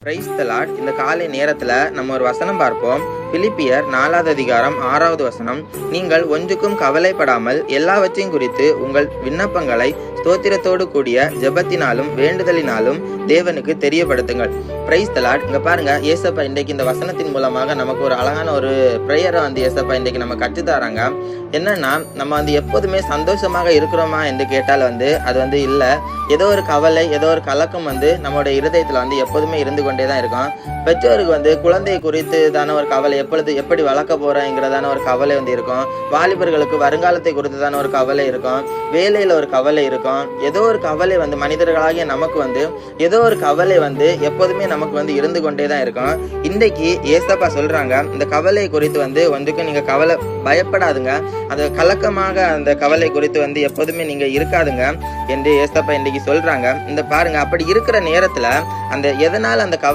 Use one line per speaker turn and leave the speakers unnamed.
Praise the Lord. இந்த காலை நேரத்துல நம்ம ஒரு வசனம் பார்ப்போம். பிலிப்பியர் 4வது அதிகாரம் 6வது வசனம். நீங்கள் ஒன்றுக்கும் கவலைப்படாமல் எல்லாவற்றையும் குறித்து உங்கள் விண்ணப்பங்களை ஸ்தோத்திரத்தோடு கூடிய ஜெபத்தினாலும் வேண்டுதலினாலும் தேவனுக்கு தெரியப்படுத்துங்கள். Praise the Lord. இங்க பாருங்க, ஏசப்பா இன்றைக்கு இந்த வசனத்தின் மூலமாக நமக்கு ஒரு அழகான ஒரு பிரேயரை ஏசப்பா இன்றைக்கு நம்ம கற்றுத்தராங்க. என்னன்னா, நம்ம எப்போதுமே சந்தோஷமாக இருக்கிறோமா என்று கேட்டால் அது இல்ல. ஏதோ ஒரு கவலை, ஏதோ ஒரு கலக்கம் நம்மளுடைய இருதயத்துல எப்போதுமே இருந்து கொண்டே தான் இருக்கும். பெற்றோருக்கு குழந்தை குறித்து தான ஒரு கவலை, எப்படி வளர்க்க போறேங்கிறதான ஒரு கவலை இருக்கும். வாலிபர்களுக்கு வருங்காலத்தை குறித்து தான ஒரு கவலை இருக்கும். வேலையில ஒரு கவலை இருக்கும். ஏதோ ஒரு கவலை மனிதர்களாகிய நமக்கு ஏதோ ஒரு கவலை எப்போதுமே நமக்கு இருந்து கொண்டே தான் இருக்கும். இன்றைக்கு ஏசப்பா சொல்றாங்க, இந்த கவலை குறித்து ஒன்றுக்கும் நீங்க கவலை பயப்படாதுங்க. அது கலக்கமாக அந்த கவலை குறித்து எப்போதுமே நீங்க இருக்காதுங்க என்று ஏசப்பா இன்றைக்கு சொல்றாங்க. இந்த பாருங்க, அப்படி இருக்கிற நேரத்துல எதனால அந்த கவலை